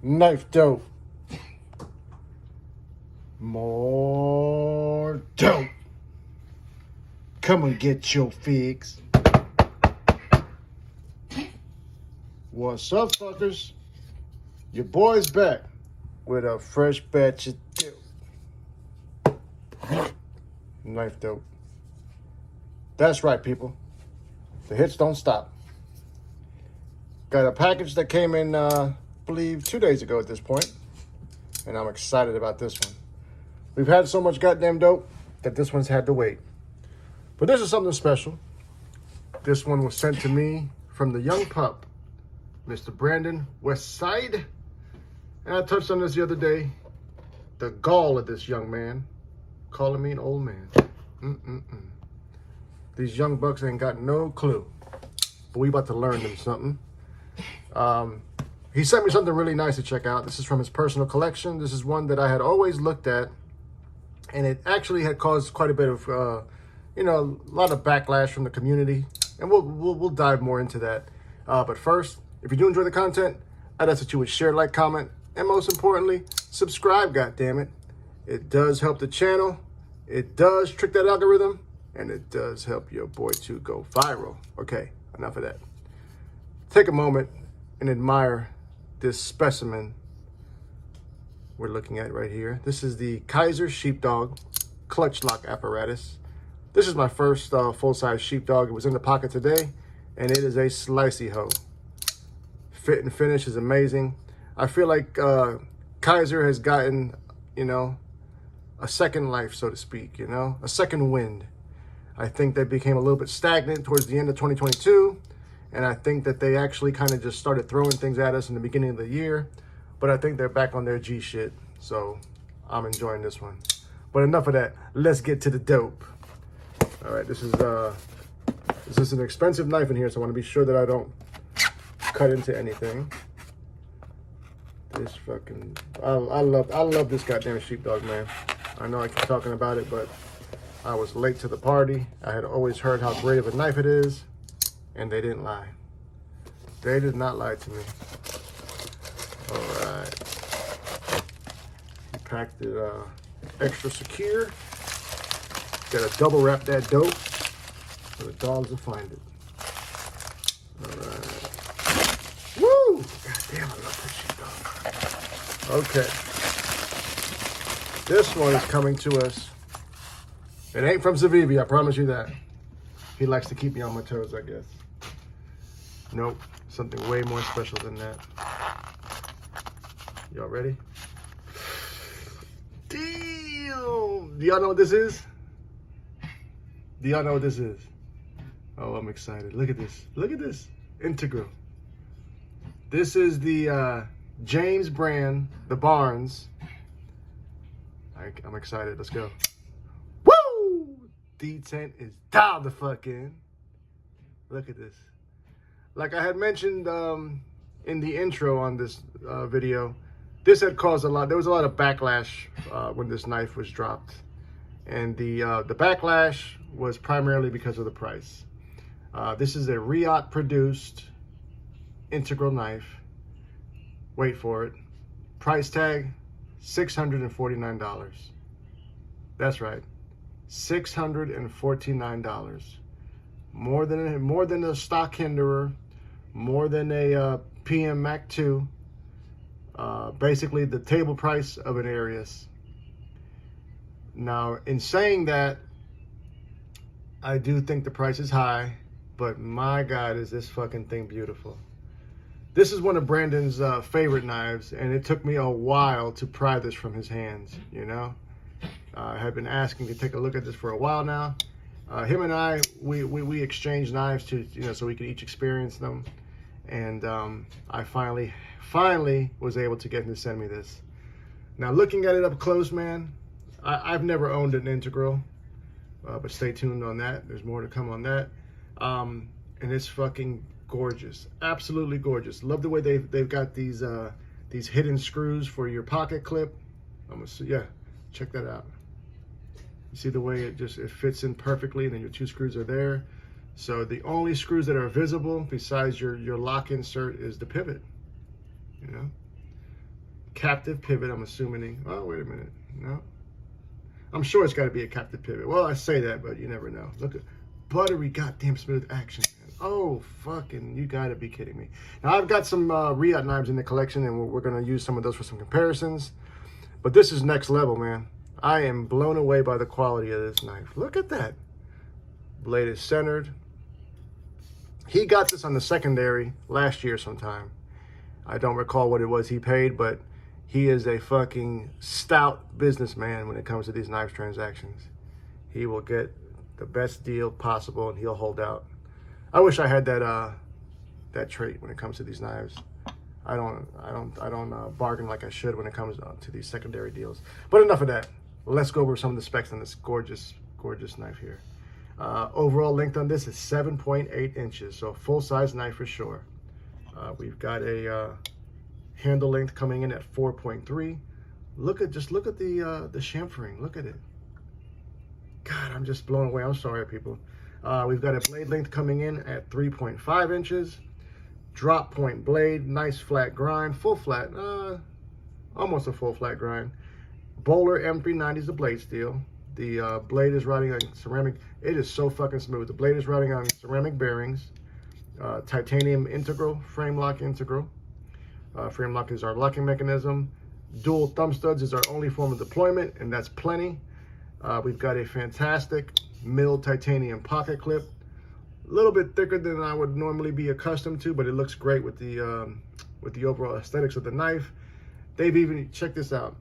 KnifeDope. More dope. Come and get your fix. What's up, fuckers? Your boy's back with a fresh batch of dope. KnifeDope. That's right, people. The hits don't stop. Got a package that came in, I believe, 2 days ago at this point, and I'm excited about this one. We've had so much goddamn dope that this one's had to wait. But this is something special. This one was sent to me from the young pup, Mr. Brandon Westside. And I touched on this the other day. The gall of this young man calling me an old man. These young bucks ain't got no clue. But we about to learn them something. He sent me something really nice to check out. This is from his personal collection. This is one that I had always looked at, and it actually had caused quite a bit of, a lot of backlash from the community, and we'll dive more into that. But first, if you do enjoy the content, I'd ask that you would share, like, comment, and most importantly, subscribe. Goddammit, it does help the channel. It does trick that algorithm, and it does help your boy to go viral. Okay, enough of that. Take a moment and admire this specimen we're looking at right here. This is the Kaiser Sheepdog clutch lock apparatus. This is my first full-size sheepdog. It was in the pocket today, and it is a slicey hoe. Fit and finish is amazing. I feel like Kaiser has gotten, a second life, so to speak, a second wind. I think they became a little bit stagnant towards the end of 2022. And I think that they actually kind of just started throwing things at us in the beginning of the year. But I think they're back on their G shit. So I'm enjoying this one. But enough of that. Let's get to the dope. All right, this is an expensive knife in here, so I want to be sure that I don't cut into anything. This fucking, I love this goddamn sheepdog, man. I know I keep talking about it, but I was late to the party. I had always heard how great of a knife it is. And they didn't lie. They did not lie to me. All right. He packed it extra secure. Got to double wrap that dope so the dogs will find it. All right. Woo! God damn, I love this sheepdog. Okay. This one is coming to us. It ain't from Zavibi, I promise you that. He likes to keep me on my toes, I guess. Nope, something way more special than that. Y'all ready? Damn! Do y'all know what this is? Do y'all know what this is? Oh, I'm excited. Look at this. Look at this. Integral. This is the James brand, the Barnes. I'm excited. Let's go. Woo! D10 is down the fuck in. Look at this. Like I had mentioned in the intro on this video, this had caused a lot. There was a lot of backlash when this knife was dropped, and the backlash was primarily because of the price. This is a Riot produced integral knife. Wait for it. Price tag $649. That's right, $649. More than a stock Hinderer, more than a PM Mac 2. Basically the table price of an Arius. Now, in saying that, I do think the price is high, but my God, is this fucking thing beautiful. This is one of Brandon's favorite knives, and it took me a while to pry this from his hands, I had been asking to take a look at this for a while now. Him and I, we exchanged knives to, so we could each experience them. And I finally was able to get him to send me this. Now, looking at it up close, man, I've never owned an integral, but stay tuned on that. There's more to come on that. And it's fucking gorgeous, absolutely gorgeous. Love the way they've got these hidden screws for your pocket clip. Yeah, check that out. You see the way it fits in perfectly, and then your two screws are there. So the only screws that are visible besides your lock insert is the pivot, Captive pivot, I'm assuming. Oh, wait a minute. No. I'm sure it's got to be a captive pivot. Well, I say that, but you never know. Look at buttery goddamn smooth action. Oh, fucking, you got to be kidding me. Now, I've got some Riot knives in the collection, and we're going to use some of those for some comparisons. But this is next level, man. I am blown away by the quality of this knife. Look at that. Blade is centered. He got this on the secondary last year sometime. I don't recall what it was he paid, but he is a fucking stout businessman when it comes to these knives transactions. He will get the best deal possible, and he'll hold out. I wish I had that trait when it comes to these knives. I don't bargain like I should when it comes to these secondary deals. But enough of that. Let's go over some of the specs on this gorgeous, gorgeous knife here. Overall length on this is 7.8 inches, so full-size knife for sure. We've got a handle length coming in at 4.3. Look at the chamfering. Look at it. God, I'm just blown away. I'm sorry, people. We've got a blade length coming in at 3.5 inches. Drop point blade, nice flat grind, full flat, almost a full flat grind. Bowler M390 is the blade steel. The blade is riding on ceramic. It is so fucking smooth. The blade is riding on ceramic bearings. Titanium integral, frame lock integral. Frame lock is our locking mechanism. Dual thumb studs is our only form of deployment, and that's plenty. We've got a fantastic milled titanium pocket clip. A little bit thicker than I would normally be accustomed to, but it looks great with the overall aesthetics of the knife. They've even, check this out,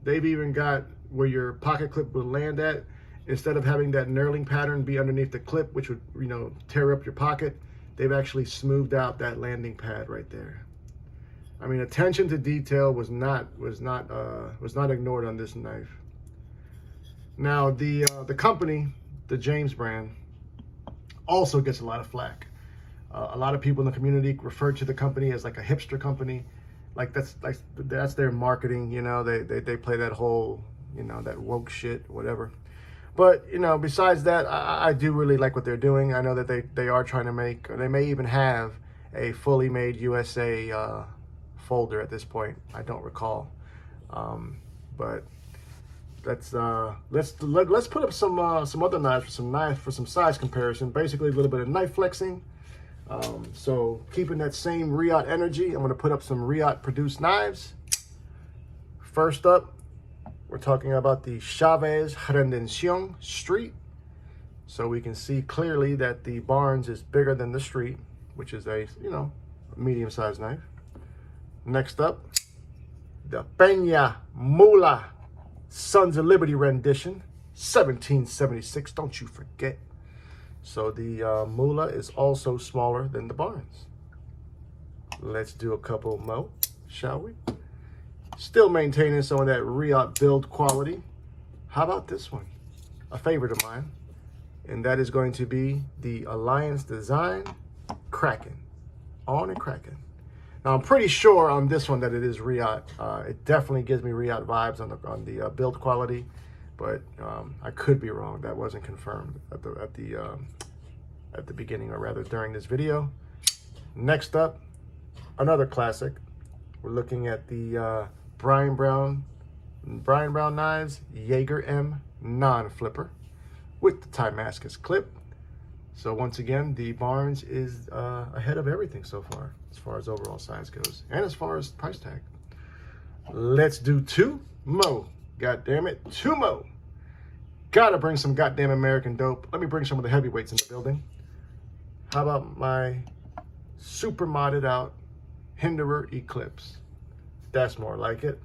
they've even got where your pocket clip will land at. Instead of having that knurling pattern be underneath the clip, which would, you know, tear up your pocket, they've actually smoothed out that landing pad right there. I mean, attention to detail was not ignored on this knife. Now, the company, the James brand, also gets a lot of flack. A lot of people in the community refer to the company as like a hipster company. Like that's their marketing, you know. They play that whole, you know, that woke shit, whatever. But, you know, besides that, I do really like what they're doing. I know that they are trying to make, or they may even have a fully made USA folder at this point. I don't recall, but let's put up some other knives for some size comparison. Basically, a little bit of knife flexing. So keeping that same Riot energy, I'm going to put up some Riot produced knives. First up, we're talking about the Chavez Rendición Street. So we can see clearly that the Barnes is bigger than the Street, which is a, you know, medium-sized knife. Next up, the Peña Mula Sons of Liberty rendition, 1776, don't you forget. So the Mula is also smaller than the Barnes. Let's do a couple more, shall we? Still maintaining some of that Riot build quality. How about this one? A favorite of mine. And that is going to be the Alliance Design Kraken. On and Kraken. Now, I'm pretty sure on this one that it is Riot. It definitely gives me Riot vibes on the build quality, but I could be wrong. That wasn't confirmed at the beginning, or rather during this video. Next up, another classic. We're looking at the Brian Brown knives, Jaeger M non-flipper with the Damascus clip. So once again, the Barnes is ahead of everything so far as overall size goes, and as far as price tag. Let's do two more. God damn it, two more. Gotta bring some goddamn American dope. Let me bring some of the heavyweights in the building. How about my super modded out Hinderer Eclipse? That's more like it.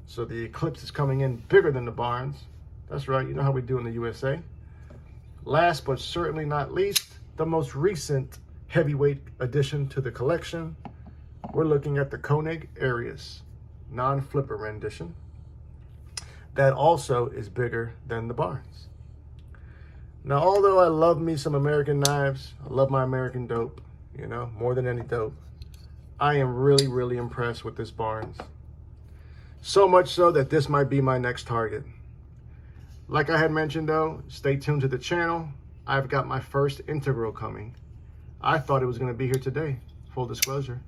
So the Eclipse is coming in bigger than the Barnes. That's right, you know how we do in the USA. Last but certainly not least, the most recent heavyweight addition to the collection. We're looking at the Koenig Arius non-flipper rendition. That also is bigger than the Barnes. Now, although I love me some American knives, I love my American dope, you know, more than any dope, I am really, really impressed with this Barnes. So much so that this might be my next target. Like I had mentioned though, stay tuned to the channel. I've got my first integral coming. I thought it was going to be here today, full disclosure.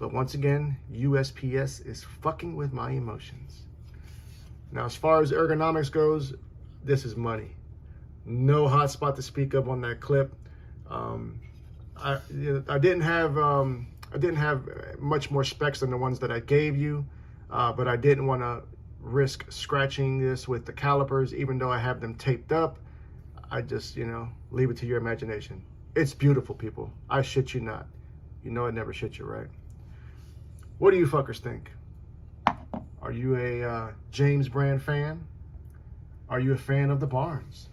But once again, USPS is fucking with my emotions. Now, as far as ergonomics goes, this is money. No hot spot to speak of on that clip. I didn't have much more specs than the ones that I gave you, but I didn't want to risk scratching this with the calipers, even though I have them taped up. I just, leave it to your imagination. It's beautiful, people. I shit you not. You know I never shit you, right? What do you fuckers think? Are you a James Brand fan? Are you a fan of the Barnes?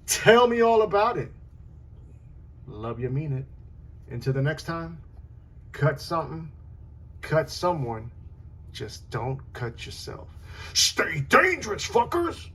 Tell me all about it. Love you, mean it. Until the next time, cut something, cut someone. Just don't cut yourself. Stay dangerous, fuckers!